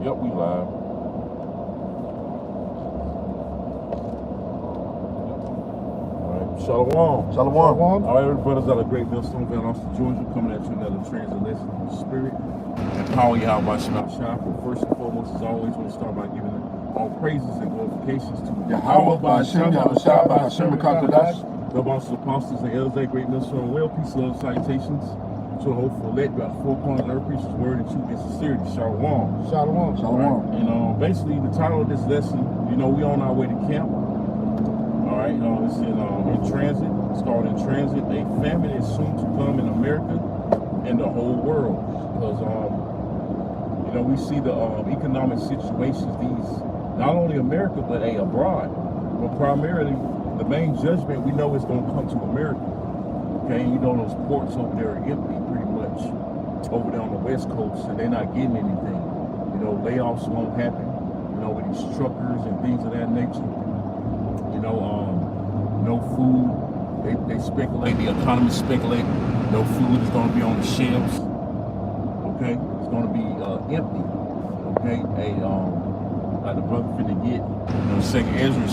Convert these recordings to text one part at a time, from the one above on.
Yep, we live. Shalom. Shalom. All right, brothers out of Great Millstone, Van Austin, Georgia, coming at you another translation of the Spirit and power y'all by Shop. But first and foremost, as always, we start by giving all praises and glorifications to Yahweh by Hashem, Yahushua by Hashem, the apostles, apostles, and elders at Great Millstone, well, peace, love, salutations to a hopeful elect about the four corners of earth, preaches word and truth and sincerity. Shalom. Shalom. Shalom. And basically, the title of this lesson, we on our way to camp. All right, it's in transit. It's called In Transit. A famine is soon to come in America and the whole world because we see the economic situations. These not only America but abroad, but primarily the main judgment we know is going to come to America. Okay, those ports over there are empty pretty much over there on the West Coast, and they're not getting anything. Layoffs won't happen. With these truckers and things of that nature. No food. They speculate, the economists speculate, no food is going to be on the shelves. Okay, it's going to be empty. Okay, like the brother finna get, 2nd Ezra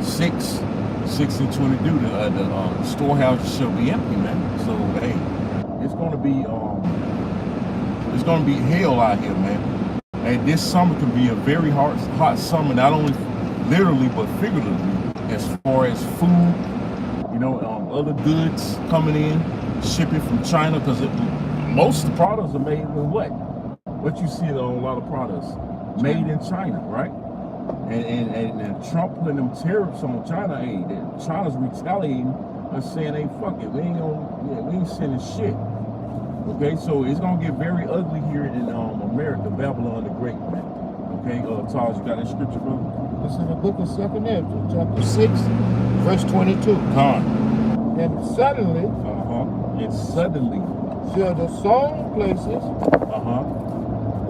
6 and 22, the storehouses shall be empty, man. So hey, it's going to be hell out here, man. Hey, this summer can be a very hot summer, not only literally but figuratively, as far as food, other goods coming in, shipping from China, because most of the products are made in what you see on a lot of products made in China, right? And Trump putting them tariffs on China. Hey, China's retaliating and saying, hey, fuck it, we ain't sending shit. Okay, so it's gonna get very ugly here in America, Babylon the Great, man. Okay, Taj, you got that scripture, brother? It's in the book of 2nd Ezra, chapter 6, verse 22. And suddenly, shall the sown places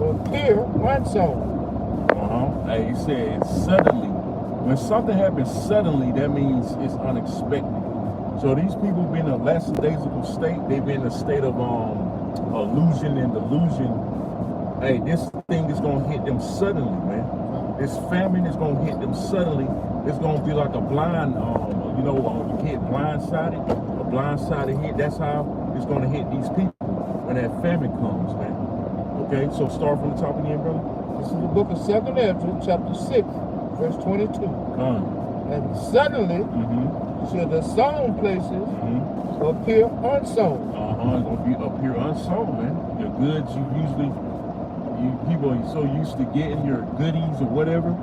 appear unsown. Hey, he said suddenly. When something happens suddenly, that means it's unexpected. So these people been in a lackadaisical state. They've been in a state of illusion and delusion. Hey, this thing is gonna hit them suddenly, man. This famine is gonna hit them suddenly. It's gonna be like a blind, you hit blindsided, a blindsided hit. That's how it's gonna hit these people when that famine comes, man. Okay, so start from the top again, brother. This is the book of 2nd Ezra, chapter 6, verse 22. And suddenly shall the sown places appear unsown. It's gonna appear unsown, man. Your goods people are so used to getting your goodies or whatever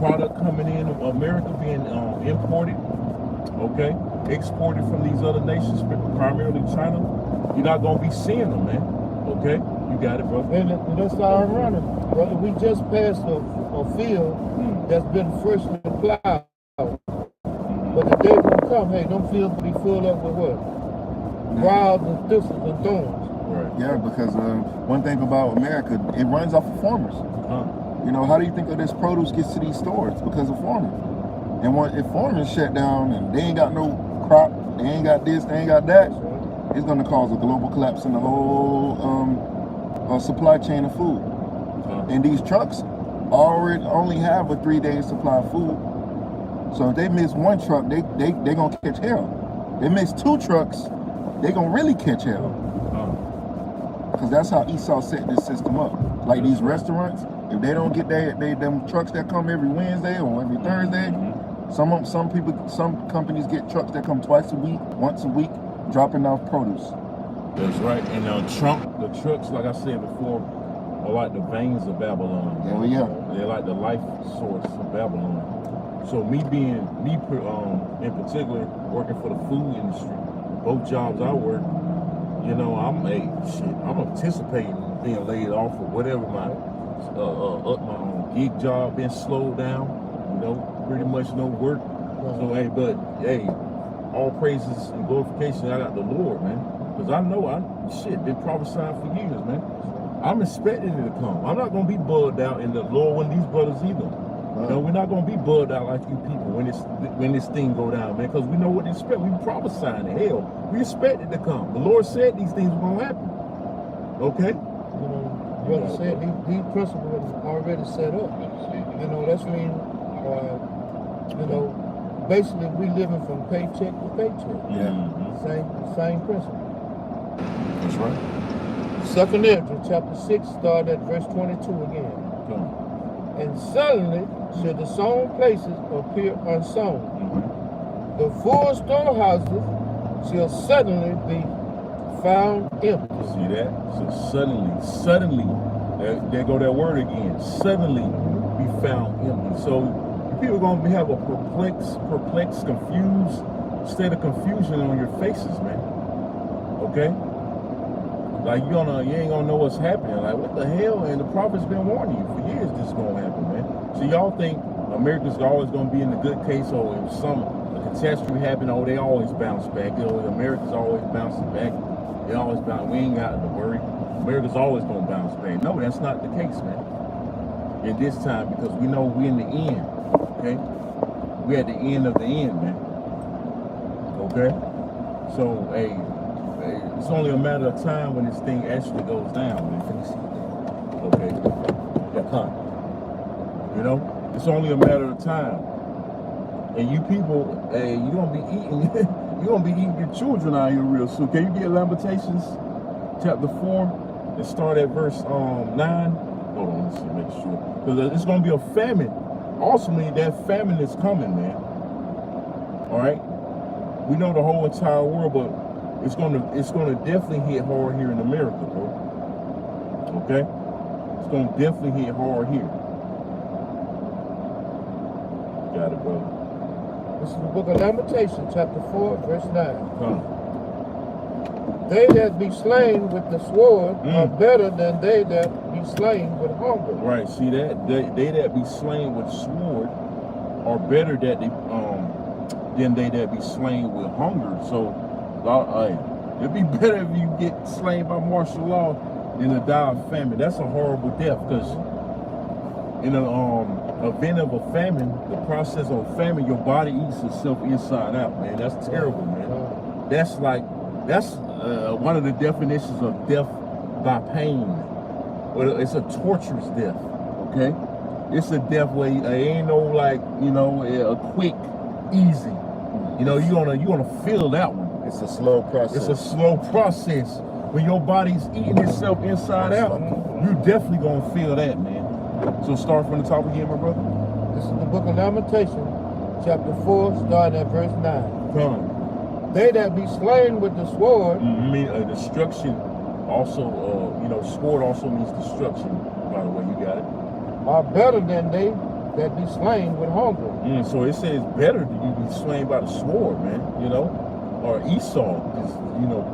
product coming in, America being imported, okay, exported from these other nations, primarily China. You're not gonna be seeing them, man. Okay, you got it, brother. And that's ironic, brother. We just passed a field that's been freshly plowed, but the day gonna come. Hey, them fields will be filled up with what? Briars and thistles and thorns. Right. Yeah, because one thing about America, it runs off of farmers. How do you think of this produce gets to these stores? Because of farming. And if farmers shut down and they ain't got no crop, they ain't got this, they ain't got that, it's going to cause a global collapse in the whole supply chain of food. And these trucks already only have a 3-day supply of food. So if they miss one truck, they going to catch hell. They miss 2 trucks, they going to really catch hell. Because that's how Esau set this system up. Like these restaurants, if they don't get them trucks that come every Wednesday or every Thursday, some companies get trucks that come twice a week, once a week, dropping off produce. That's right. And the trucks, like I said before, are like the veins of Babylon. Yeah. They're like the life source of Babylon. So me in particular, working for the food industry, both jobs I work, I'm anticipating being laid off or whatever. My gig job been slowed down, pretty much no work. So hey, all praises and glorification I got the Lord, man. Because I know been prophesying for years, man. I'm expecting it to come. I'm not gonna be bugged out in the Lord when these brothers either. We're not gonna be bugged out like you people when this thing go down, man. Because we know what to expect. We prophesying it. Hell, we expect it to come. The Lord said these things were gonna happen. Okay. brother said, these principles are already set up. You know, that's when, you know, basically we living from paycheck to paycheck. Yeah. Same principle. That's right. 2nd Ezra chapter 6 start at verse 22 again. And suddenly should the sown places appear unsown. The full storehouses shall suddenly be found empty. See that? So suddenly, there go that word again. Suddenly be found empty. So people are gonna have a perplexed, confused state of confusion on your faces, man. Okay? Like you ain't gonna know what's happening. Like what the hell? And the prophet's been warning you for years this is gonna happen, man. So y'all think America's always gonna be in the good case, or if some catastrophe happen, oh they always bounce back. You know, America's always bouncing back. They always bounce. We ain't got to worry. America's always gonna bounce back. No, that's not the case, man. At this time, because we know we're in the end. Okay, we at the end of the end, man. Okay, so hey, it's only a matter of time when this thing actually goes down, man. Okay, you know, it's only a matter of time. And you people, hey, you're gonna be eating, you're gonna be eating your children out here real soon. Can you get Lamentations chapter 4 and start at verse 9? Hold on, let's see, make sure, because it's gonna be a famine. Ultimately, that famine is coming, man. All right, we know the whole entire world, but it's gonna definitely hit hard here in America, bro. Okay, it's gonna definitely hit hard here. Got it, brother. This is the book of Lamentations, chapter 4, verse 9. Come. They that be slain with the sword are better than they that be slain with hunger. Right, see that? They that be slain with sword are better than they that be slain with hunger. So it'd be better if you get slain by martial law than to die of famine. That's a horrible death, because in an event of a famine, the process of famine, your body eats itself inside out, man. That's terrible, man. That's one of the definitions of death by pain. Well, it's a torturous death, okay? It's a death where it ain't no like, you know, a quick, easy. You know, you're gonna feel that one. It's a slow process. It's a slow process. When your body's eating itself inside out, you're definitely gonna feel that, man. So start from the top again, my brother. This is the book of Lamentations, chapter 4, starting at verse 9. Come. They that be slain with the sword, destruction also, you know, sword also means destruction, by the way, you got it. Are better than they that be slain with hunger. So it says better that you be slain by the sword, man, you know, or Esau is, you know,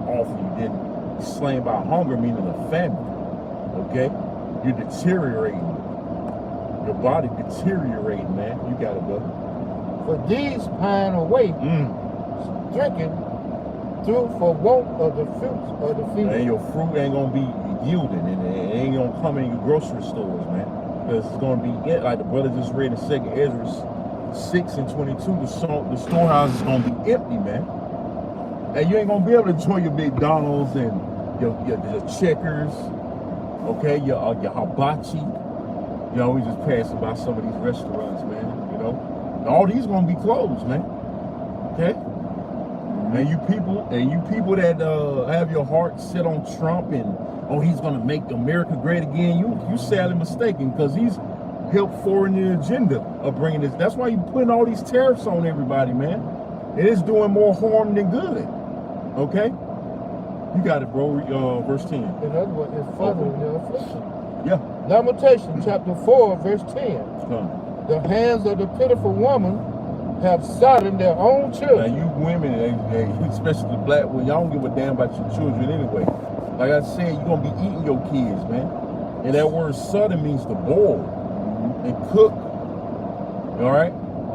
awful than slain by hunger, meaning a famine, okay? You're deteriorating. Your body deteriorating, man. You got it, brother. For these pine away, drinking through for want of the fruits of the field. And your fruit ain't gonna be yielding, and it ain't gonna come in your grocery stores, man. Because it's gonna be, like the brother just read in 2nd Ezra 6 and 22, the storehouse is gonna be empty, man. And you ain't gonna be able to enjoy your McDonald's and your Checkers, okay, your hibachi. You know, we just passing by some of these restaurants, man, you know. All these gonna be closed, man. Okay? And you people that have your heart set on Trump and he's gonna make America great again, you sadly mistaken, because he's helped forward the agenda of bringing this. That's why you putting all these tariffs on everybody, man. It is doing more harm than good. Okay? You got it, bro. Verse 10. In other words, it's furthering their affliction. Yeah. Lamentation chapter 4, verse 10. The hands of the pitiful woman have sodden their own children. Now you women, especially the black women, y'all don't give a damn about your children anyway. Like I said, you're gonna be eating your kids, man. And that word sudden means to boil and cook. All right?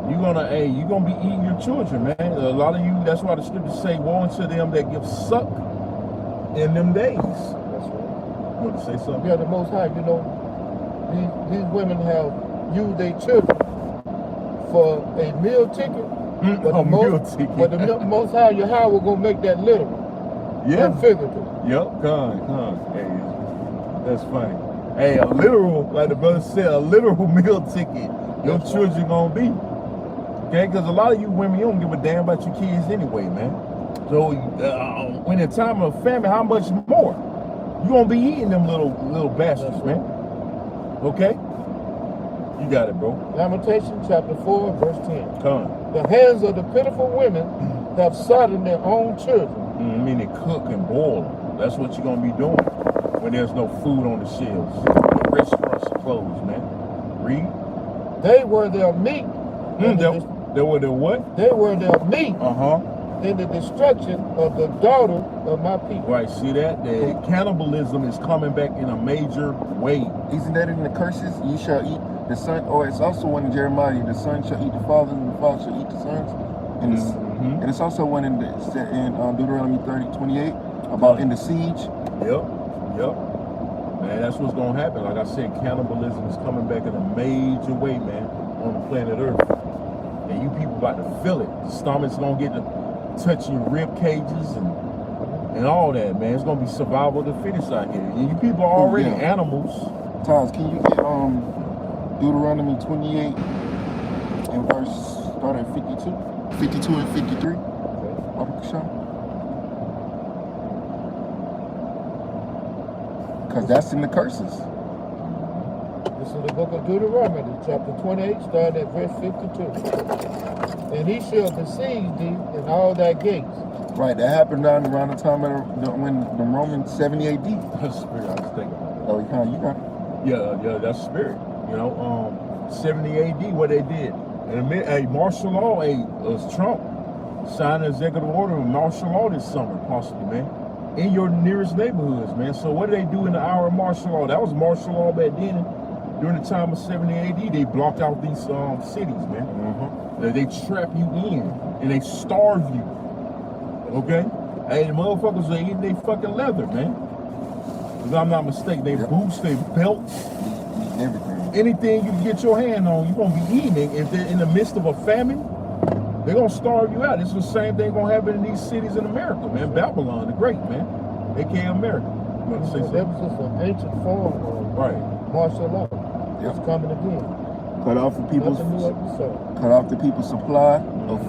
You're gonna be eating your children, man. A lot of you, that's why the scriptures say, woe unto them that give suck in them days. That's right. You want to say something? Yeah, the Most High, you know, these women have used their children for a meal ticket. But the Most High, Yahweh, will gonna make that literal. Yeah. And figurative. Yep, come. Hey, That's funny. Hey, a literal, like the brother said, a literal meal ticket. Your That's children gonna be. Okay, because a lot of you women, you don't give a damn about your kids anyway, man. So when in time of famine, how much more? You gonna be eating them little bastards, That's man. Okay? You got it, bro. Lamentation chapter 4, verse 10. Come on. The hands of the pitiful women have sodden their own children. Meaning cook and boil them. That's what you're gonna be doing when there's no food on the shelves. The restaurants are closed, man. Read. They were their meat. They were their what? They were their meat Uh-huh. in the destruction of the daughter of my people. Right, see that? The cannibalism is coming back in a major way. Isn't that in the curses? You shall eat the son, or it's also one in Jeremiah, the son shall eat the father, and the father shall eat the sons. And, and it's also one in Deuteronomy 30:28 about in the siege. Yep. Man, that's what's gonna happen. Like I said, cannibalism is coming back in a major way, man, on the planet Earth. And you people about to feel it. The stomach's gonna get to touching your rib cages and all that, man. It's gonna be survival of the fittest out here. And you people are already animals. Taz, can you get Deuteronomy 28 and verse start at 52? 52 and 53? Because that's in the curses. This is the book of Deuteronomy, chapter 28, starting at verse 52. And he shall besiege thee in all thy gates. Right, that happened around the time of when the Romans 70 AD. That's spirit, I was thinking about that. Oh, you got it. Yeah, that's spirit. You know, 70 AD, what they did. And a martial law, Trump signed an executive order of martial law this summer, possibly, man, in your nearest neighborhoods, man. So what did they do in the hour of martial law? That was martial law back then. During the time of 70 AD, they blocked out these cities, man. They trap you in and they starve you. Okay? Hey, the motherfuckers are eating they fucking leather, man. If I'm not mistaken, they boots, they belts, everything. Anything you can get your hand on, you're gonna be eating it. If they're in the midst of a famine, they're gonna starve you out. It's the same thing gonna happen in these cities in America, man. Babylon the Great, man. AKA America. You want to say That something? was just an ancient form of martial law. It's coming again. Cut off the people's supply of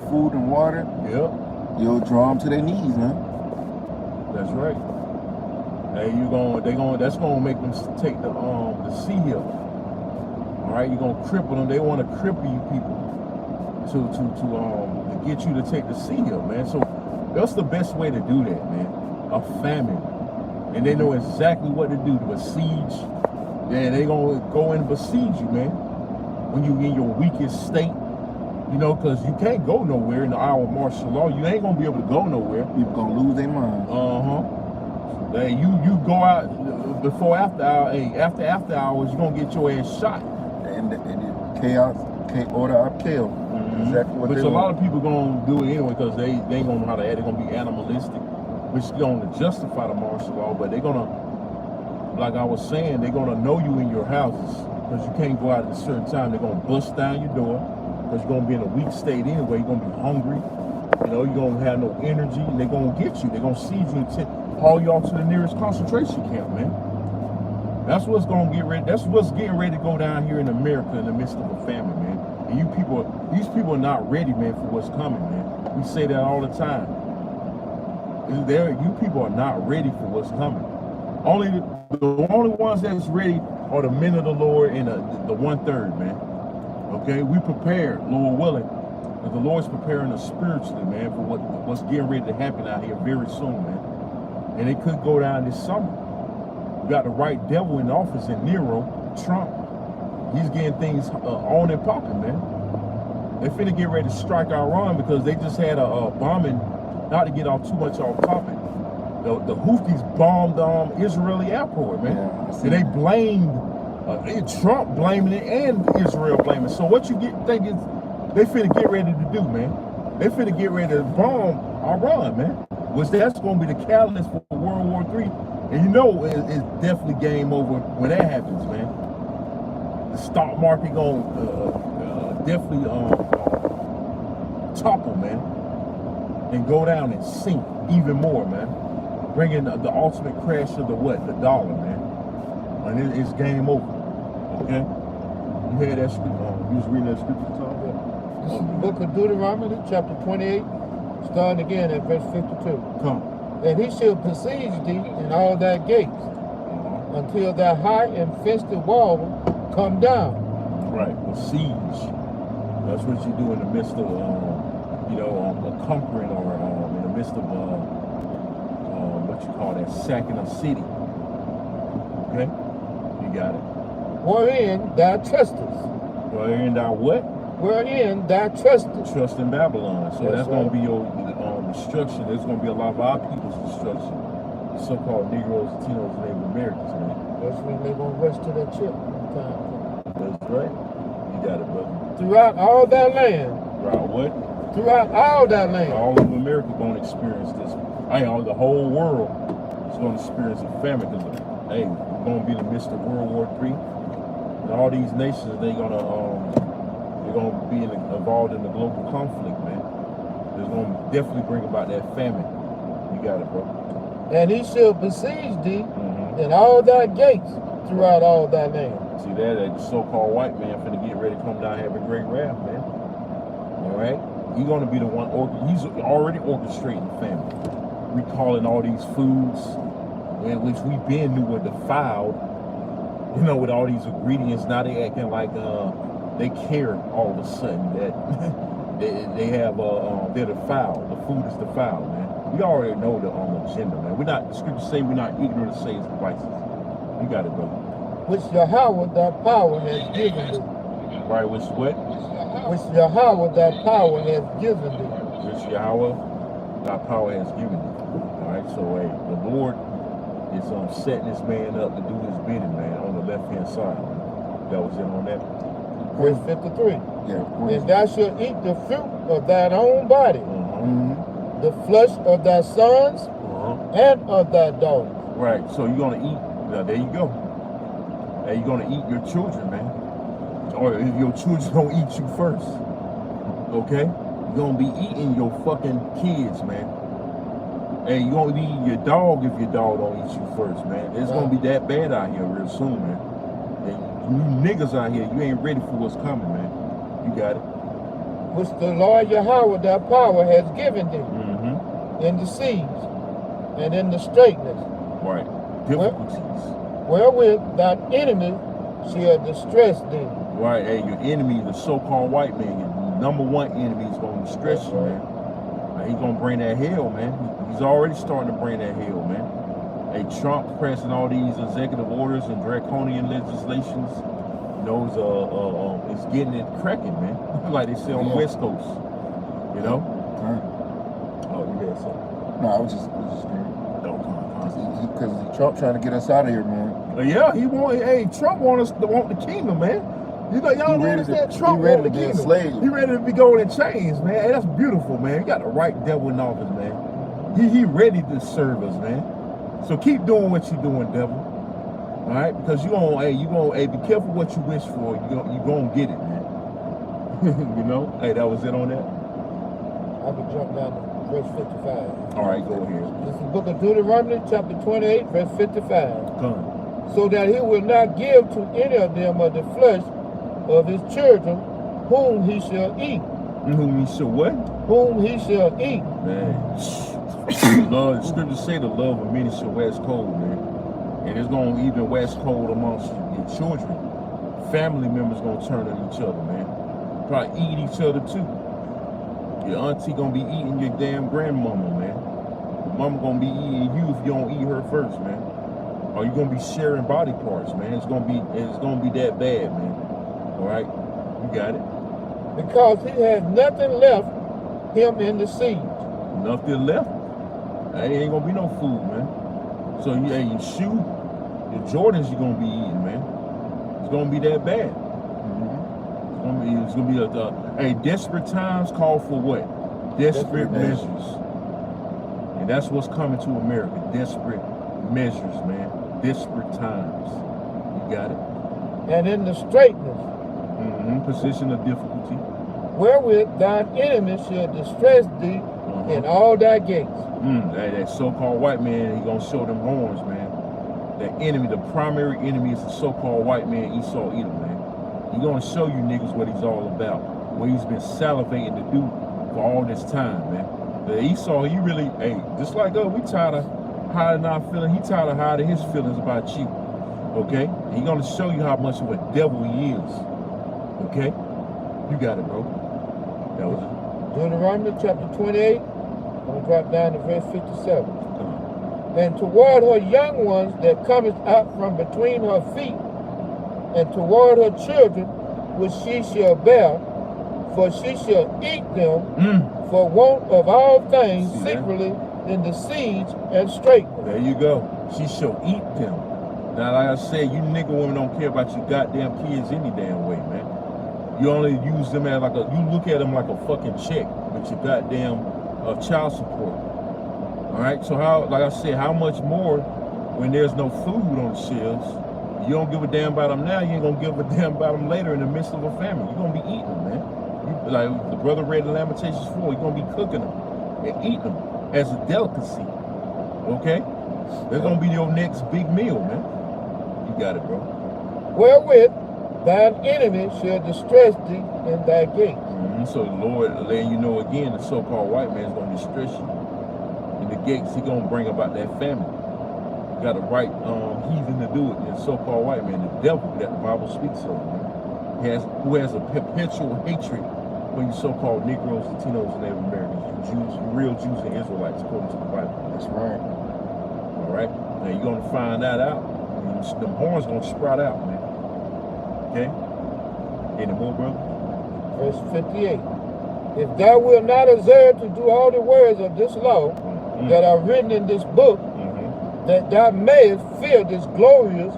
food and water. Yep. You'll draw them to their knees, man. That's right. Hey, that's gonna make them take the sea hill. All right, you're gonna cripple them. They want to cripple you people to get you to take the sea hill, man. So that's the best way to do that, man. A famine, and they know exactly what to do to besiege. Yeah, they gonna go and besiege you, man. When you in your weakest state, you know, because you can't go nowhere in the hour of martial law. You ain't gonna be able to go nowhere. People gonna lose their mind. Hey, you go out before after hour. Hey, after hours, you gonna get your ass shot. And chaos, order of chaos. Exactly what Which they a lot want. of people gonna do it anyway because they ain't gonna know how to add. They're gonna be animalistic, which is gonna justify the martial law. But they're gonna, like I was saying, they're gonna know you in your houses because you can't go out at a certain time. They're gonna bust down your door because you're gonna be in a weak state anyway. You're gonna be hungry. You know, you're gonna have no energy. And they're gonna get you. They're gonna siege you and haul you off to the nearest concentration camp, man. That's what's gonna get ready. That's what's getting ready to go down here in America in the midst of a famine, man. And these people are not ready, man, for what's coming, man. We say that all the time. You people are not ready for what's coming. The only ones that's ready are the men of the Lord and the 1/3, man. Okay, we prepared, Lord willing, because the Lord's preparing us spiritually, man, for what's getting ready to happen out here very soon, man. And it could go down this summer. We got the right devil in office in Nero, Trump. He's getting things on and popping, man. They finna get ready to strike Iran because they just had a bombing, not to get off too much off topic. The Houthis bombed Israeli airport, man. Yeah, and they blamed, Trump blaming it and Israel blaming it. So what you think is they finna get ready to do, man? They finna get ready to bomb Iran, man. Which that's gonna be the catalyst for World War III. And you know it's definitely game over when that happens, man. The stock market gonna definitely topple, man, and go down and sink even more, man. Bringing the ultimate crash of the dollar, man. and it's game over. Okay? You hear that scripture? You was reading that scripture, Tom? This is the book of Deuteronomy, chapter 28, starting again at verse 52. Come. And he shall besiege thee in all thy gates, until thy high and fenced wall come down. Right, besiege. That's what you do in the midst of, a conquering, or in the midst of, what you call that, sacking a city. Okay? You got it. Wherein thou trustest. Wherein thou what? Wherein thou trustest. Trust in Babylon. So that's going to be your destruction. There's going to be a lot of our people's destruction. The so-called Negroes, Latinos, and Native Americans, man. That's when they're going to rush to that chip time. That's right. You got it, brother. Throughout all thy land. Throughout what? Throughout all thy land. All of America going to experience this. The whole world is going to experience a famine, because, we're going to be in the midst of World War III. And all these nations, they're going to be involved in the global conflict, man. It's going to definitely bring about that famine. You got it, bro. And he shall besiege thee in all thy gates throughout all thy land. See that? The so-called white man finna get ready to come down and have a great wrath, man. All right? He's going to be the one, he's already orchestrating famine. Recalling all these foods, which we been knew were defiled, with all these ingredients. Now they acting like they care all of a sudden that they have they're defiled. The food is defiled, man. We already know the agenda, man. The scriptures say we're not ignorant of Satan's devices. You got it, brother. Which Yahweh thy power has given thee. Right, which what? Which Yahweh thy power has given thee. Which Yahweh thy power has given thee. All right, so the Lord is setting this man up to do his bidding, man, on the left-hand side. That was it on that. Verse 53. Yeah. And thou shalt eat the fruit of thine own body, the flesh of thy sons, and of thy daughters. Right, so you're going to eat, there you go. You're going to eat your children, man. Or if your children don't eat you first. Okay? You're going to be eating your fucking kids, man. You're going to be eating your dog if your dog don't eat you first, man. It's going to be that bad out here real soon, man. You niggas out here, you ain't ready for what's coming, man. You got it. Which the Lord Yahweh thy power has given thee in the siege and in the straightness. Right. Difficulties. Wherewith thy enemy shall distress thee. Right. Your enemy, the so-called white man, your number one enemy is going to distress you, man. He's going to bring that hell, man. He's already starting to bring that hell, man. Trump pressing all these executive orders and draconian legislations, it's getting it cracking, man. Like they say on the West Coast, Oh, you got something? No, I was just because Trump trying to get us out of here, man. Trump want the kingdom, man. Y'all don't understand. Trump ready want to the be kingdom. enslaved. He ready to be going in chains, man. Hey, that's beautiful, man. You got the right devil in office, man. He ready to serve us, man. So keep doing what you're doing, devil. All right, because be careful what you wish for. You gonna get it, man. That was it on that. I can jump down to verse 55. All right, go ahead. This is the book of Deuteronomy, chapter 28, verse 55. Come. So that he will not give to any of them of the flesh of his children, whom he shall eat. Whom he shall what? Whom he shall eat. Man. The scriptures say the love of many shall wax cold, man. And it's going to even wax cold amongst your children. Family members going to turn on each other, man. Probably eat each other too. Your auntie going to be eating your damn grandmama, man. Your mama going to be eating you if you don't eat her first, man. Or you're going to be sharing body parts, man. It's going to be that bad, man. All right? You got it. Because he has nothing left him in the siege. Nothing left? Ain't gonna be no food, man. So your shoe, your Jordans you're gonna be eating, man. It's gonna be that bad. It's gonna be desperate times call for what? Desperate measures. And that's what's coming to America. Desperate measures, man. Desperate times. You got it. And in the straightness. Position of difficulty. Wherewith thine enemy shall distress thee in all thy gates. That so-called white man, he gonna show them horns, man. the enemy, the primary enemy is the so-called white man, Esau Edom, man. He's gonna show you niggas what he's all about, what he's been salivating to do for all this time, man. The Esau, he really, hey, just like us, we tired of hiding our feelings. He tired of hiding his feelings about you, okay? He gonna show you how much of a devil he is, okay? You got it, bro. That was it. Deuteronomy chapter 28, I'm going to drop down to verse 57. And toward her young ones that cometh out from between her feet, and toward her children which she shall bear, for she shall eat them for want of all things secretly in the siege and straitness. There you go. She shall eat them. Now, like I said, you nigga women don't care about your goddamn kids any damn way, man. You only use them as like a, you look at them like a fucking check with your goddamn child support. All right, so how, like I said, how much more when there's no food on the shelves? You don't give a damn about them now, you ain't gonna give a damn about them later in the midst of a famine. You're gonna be eating them, man. You, like the brother read in Lamentations 4, you're gonna be cooking them and eating them as a delicacy. Okay? That's gonna be your next big meal, man. You got it, bro. Wherewith thine enemy shall distress thee in thy gates. So the Lord letting you know again, the so-called white man is going to distress you. In the gates, he going to bring about that famine. You got the right heathen to do it. The so-called white man, the devil that the Bible speaks of, man, who has a perpetual hatred for you so-called Negroes, Latinos, and Native Americans, you Jews, you real Jews and Israelites, according to the Bible. That's right. All right? Now you're going to find that out. Them horns going to sprout out, man. Okay? Any more, brother? Verse 58. If thou wilt not observe to do all the words of this law that are written in this book, that thou mayest fear this glorious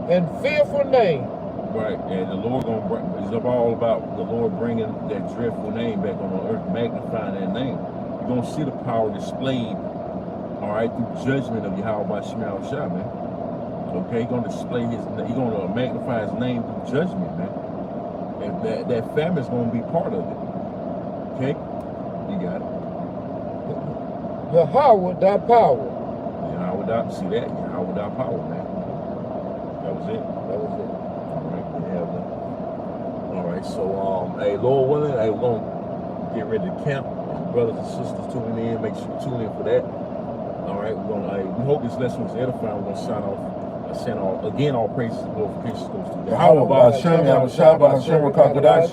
and fearful name. Right, and the Lord gonna bring, it's all about the Lord bringing that dreadful name back on the earth, magnifying that name. You're gonna see the power displayed, all right, through judgment of Yahweh Shemal Shah, man. Okay, he's gonna display his, he's gonna magnify his name through judgment, man. And that famine's gonna be part of it. Okay, you got it. Yahweh thy power. Yahweh thy, see that? Yahweh thy power, man. That was it. That was it. All right, we have that. All right, so hey, Lord willing, hey, we're gonna get ready to camp. Brothers and sisters tuning in, make sure you tune in for that. All right, we're gonna. We hope this lesson was edifying. We're gonna sign off. Send all praises and glorifications goes to Yahweh Hashem, Yahweh Hashem, Rakakadash.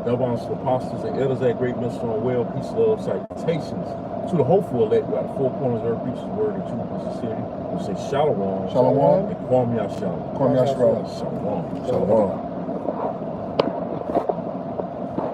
Double honors to the apostles and elders at Great Millstone Well, peace, love, salutations to the hopeful elect who out of four corners of earth preaches the word in truth and sincerity. We'll say shalom, Shalom, and Kwam Yashalom. Kwam Yashalom. Shalom. Shalom.